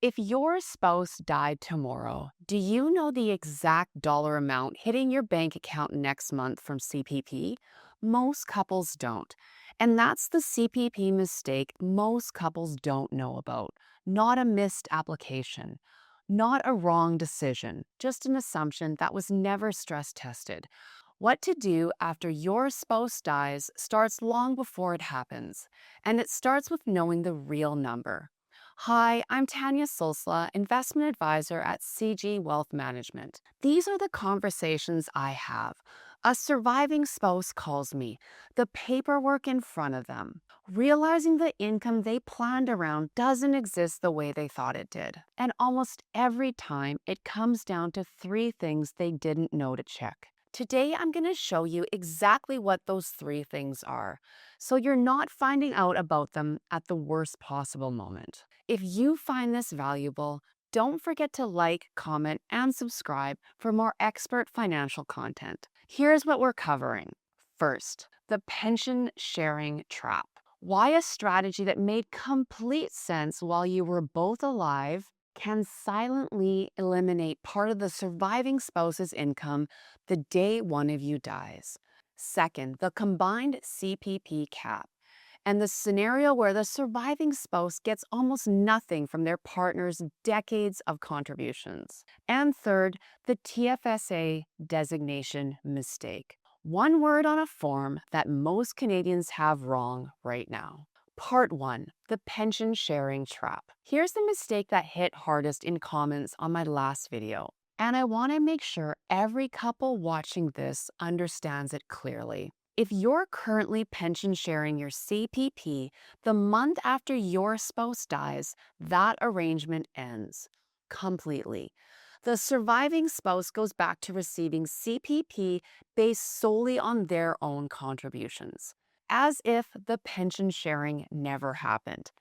If your spouse died tomorrow, do you know the exact dollar amount hitting your bank account next month from CPP? Most couples don't. And that's the CPP mistake most couples don't know about. Not a missed application, not a wrong decision, just an assumption that was never stress tested. What to do after your spouse dies starts long before it happens, and it starts with knowing the real number. Hi, I'm Tanya Solsla, investment advisor at CG Wealth Management. These are the conversations I have. A surviving spouse calls me, the paperwork in front of them, realizing the income they planned around doesn't exist the way they thought it did. And almost every time, it comes down to three things they didn't know to check. Today, I'm going to show you exactly what those three things are, so you're not finding out about them at the worst possible moment. If you find this valuable, don't forget to like, comment, and subscribe for more expert financial content. Here's what we're covering. First, the pension sharing trap. Why a strategy that made complete sense while you were both alive can silently eliminate part of the surviving spouse's income the day one of you dies. Second, the combined CPP cap and the scenario where the surviving spouse gets almost nothing from their partner's decades of contributions. And third, the TFSA designation mistake. One word on a form that most Canadians have wrong right now. Part 1, the pension sharing trap. Here's the mistake that hit hardest in comments on my last video. And I want to make sure every couple watching this understands it clearly. If you're currently pension sharing your CPP, the month after your spouse dies, that arrangement ends completely. The surviving spouse goes back to receiving CPP based solely on their own contributions, as if the pension sharing never happened.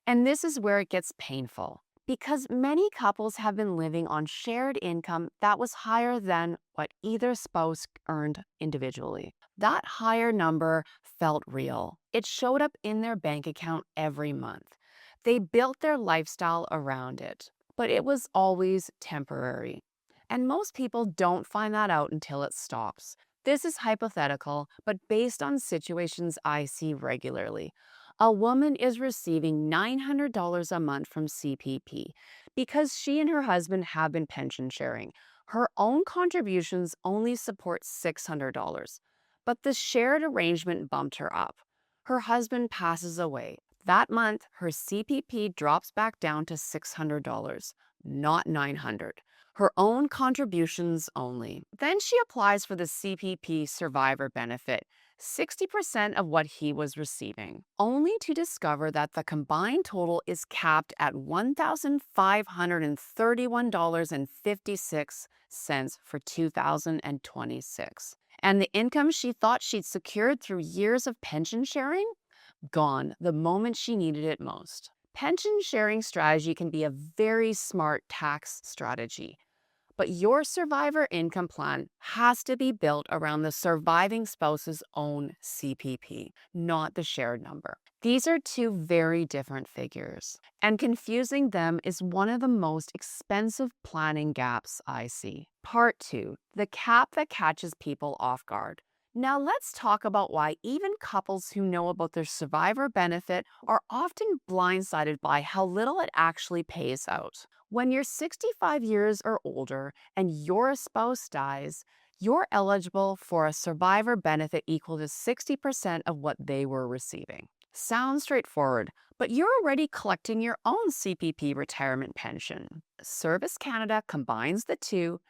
And this is where it gets painful, because many couples have been living on shared income that was higher than what either spouse earned individually. That higher number felt real. It showed up in their bank account every month. They built their lifestyle around it, but it was always temporary. And most people don't find that out until it stops. This is hypothetical, but based on situations I see regularly. A woman is receiving $900 a month from CPP because she and her husband have been pension sharing. Her own contributions only support $600, but the shared arrangement bumped her up. Her husband passes away. That month, her CPP drops back down to $600, not $900. Her own contributions only. Then she applies for the CPP survivor benefit, 60% of what he was receiving, only to discover that the combined total is capped at $1,531.56 for 2026. And the income she thought she'd secured through years of pension sharing? Gone the moment she needed it most. Pension sharing strategy can be a very smart tax strategy, but your survivor income plan has to be built around the surviving spouse's own CPP, not the shared number. These are two very different figures, and confusing them is one of the most expensive planning gaps I see. Part 2, the cap that catches people off guard. Now let's talk about why even couples who know about their survivor benefit are often blindsided by how little it actually pays out. When you're 65 years or older and your spouse dies, you're eligible for a survivor benefit equal to 60% of what they were receiving. Sounds straightforward, but you're already collecting your own CPP retirement pension. Service Canada combines the two,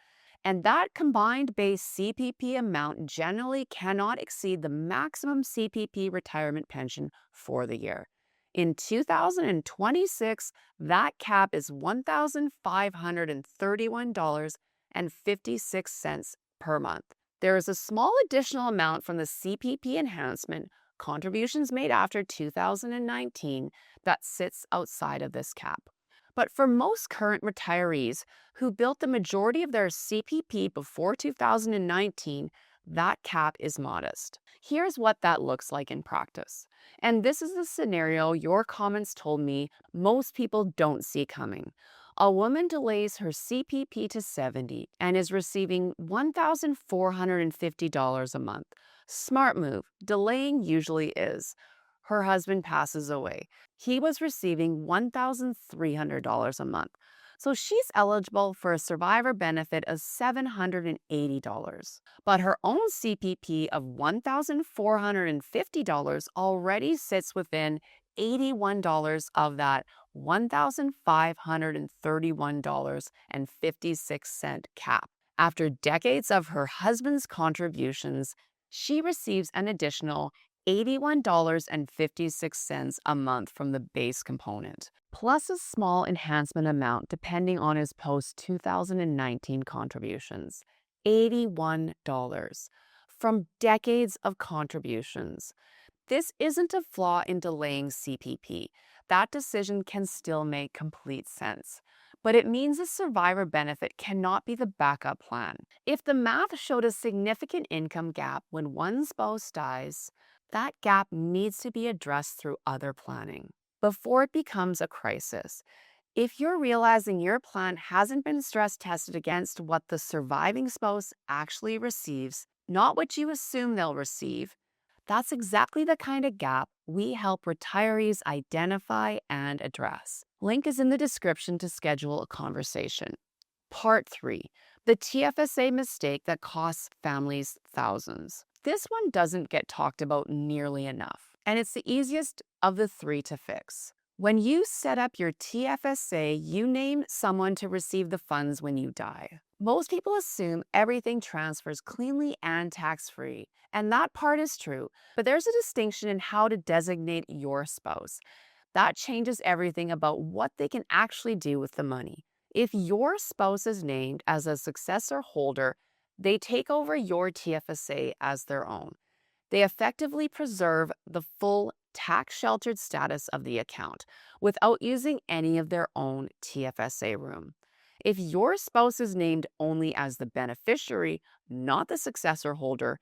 and that combined base CPP amount generally cannot exceed the maximum CPP retirement pension for the year. In 2026, that cap is $1,531.56 per month. There is a small additional amount from the CPP enhancement, contributions made after 2019, that sits outside of this cap. But for most current retirees who built the majority of their CPP before 2019, that cap is modest. Here's what that looks like in practice. And this is the scenario your comments told me most people don't see coming. A woman delays her CPP to 70 and is receiving $1,450 a month. Smart move. Delaying usually is. Her husband passes away. He was receiving $1,300 a month. So she's eligible for a survivor benefit of $780. But her own CPP of $1,450 already sits within $81 of that $1,531.56 cap. After decades of her husband's contributions, she receives an additional $81.56 a month from the base component, plus a small enhancement amount depending on his post 2019 contributions. $81 from decades of contributions. This isn't a flaw in delaying CPP. That decision can still make complete sense. But it means a survivor benefit cannot be the backup plan. If the math showed a significant income gap when one spouse dies, that gap needs to be addressed through other planning before it becomes a crisis. If you're realizing your plan hasn't been stress tested against what the surviving spouse actually receives, not what you assume they'll receive, that's exactly the kind of gap we help retirees identify and address. Link is in the description to schedule a conversation. Part 3. The TFSA mistake that costs families thousands. This one doesn't get talked about nearly enough, and it's the easiest of the three to fix. When you set up your TFSA, you name someone to receive the funds when you die. Most people assume everything transfers cleanly and tax-free, and that part is true, but there's a distinction in how to designate your spouse. That changes everything about what they can actually do with the money. If your spouse is named as a successor holder, they take over your TFSA as their own. They effectively preserve the full tax-sheltered status of the account without using any of their own TFSA room. If your spouse is named only as the beneficiary, not the successor holder,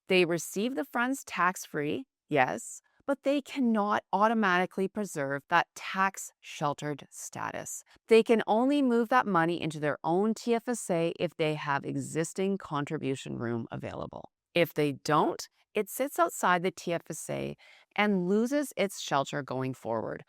they receive the funds tax-free, yes, but they cannot automatically preserve that tax-sheltered status. They can only move that money into their own TFSA if they have existing contribution room available. If they don't, it sits outside the TFSA and loses its shelter going forward.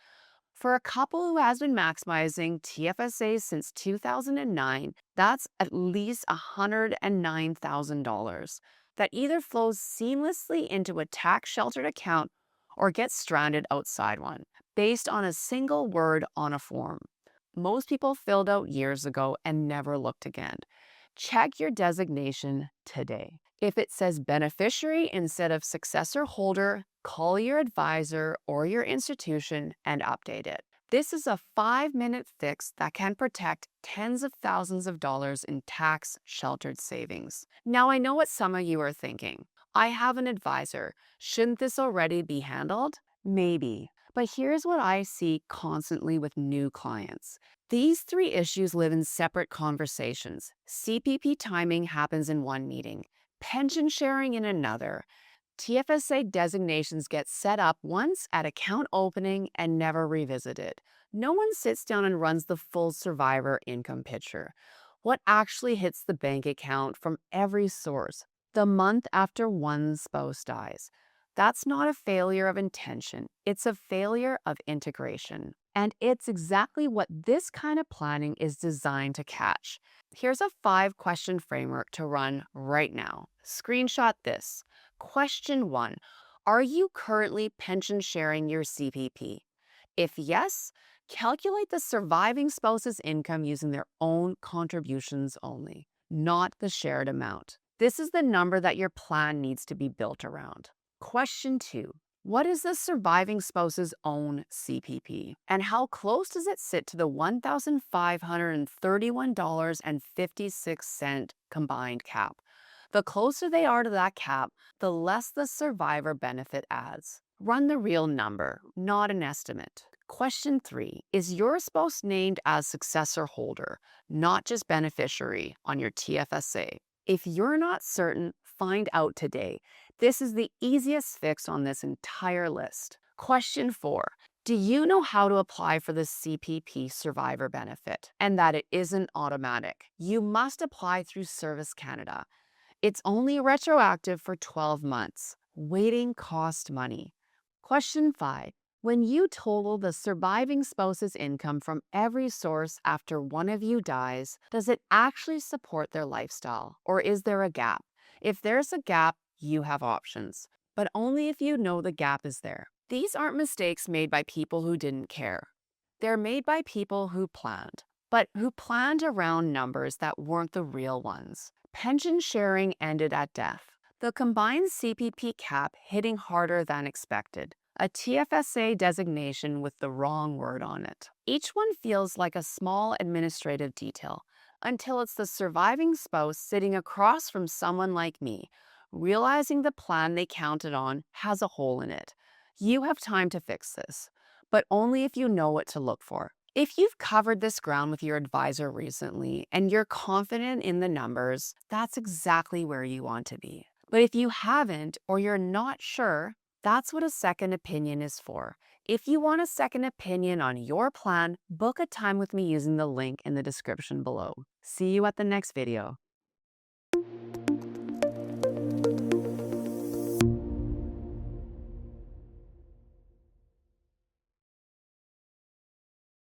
For a couple who has been maximizing TFSA since 2009, that's at least $109,000 that either flows seamlessly into a tax-sheltered account or gets stranded outside one, based on a single word on a form. Most people filled out years ago and never looked again. Check your designation today. If it says beneficiary instead of successor holder, call your advisor or your institution and update it. This is a 5-minute fix that can protect tens of thousands of dollars in tax-sheltered savings. Now, I know what some of you are thinking. I have an advisor. Shouldn't this already be handled? Maybe. But here's what I see constantly with new clients. These three issues live in separate conversations. CPP timing happens in one meeting, pension sharing in another. TFSA designations get set up once at account opening and never revisited. No one sits down and runs the full survivor income picture. What actually hits the bank account from every source the month after one spouse dies? That's not a failure of intention. It's a failure of integration. And it's exactly what this kind of planning is designed to catch. Here's a 5-question framework to run right now. Screenshot this. Question 1. Are you currently pension sharing your CPP? If yes, calculate the surviving spouse's income using their own contributions only, not the shared amount. This is the number that your plan needs to be built around. Question 2. What is the surviving spouse's own CPP? And how close does it sit to the $1,531.56 combined cap? The closer they are to that cap, the less the survivor benefit adds. Run the real number, not an estimate. Question 3. Is your spouse named as successor holder, not just beneficiary, on your TFSA? If you're not certain, find out today. This is the easiest fix on this entire list. Question 4. Do you know how to apply for the CPP survivor benefit and that it isn't automatic? You must apply through Service Canada. It's only retroactive for 12 months. Waiting costs money. Question 5. When you total the surviving spouse's income from every source after one of you dies, does it actually support their lifestyle, or is there a gap? If there's a gap, you have options, but only if you know the gap is there. These aren't mistakes made by people who didn't care. They're made by people who planned, but who planned around numbers that weren't the real ones. Pension sharing ended at death. The combined CPP cap hitting harder than expected. A TFSA designation with the wrong word on it. Each one feels like a small administrative detail until it's the surviving spouse sitting across from someone like me, realizing the plan they counted on has a hole in it. You have time to fix this, but only if you know what to look for. If you've covered this ground with your advisor recently and you're confident in the numbers, that's exactly where you want to be. But if you haven't or you're not sure, that's what a second opinion is for. If you want a second opinion on your plan, book a time with me using the link in the description below. See you at the next video.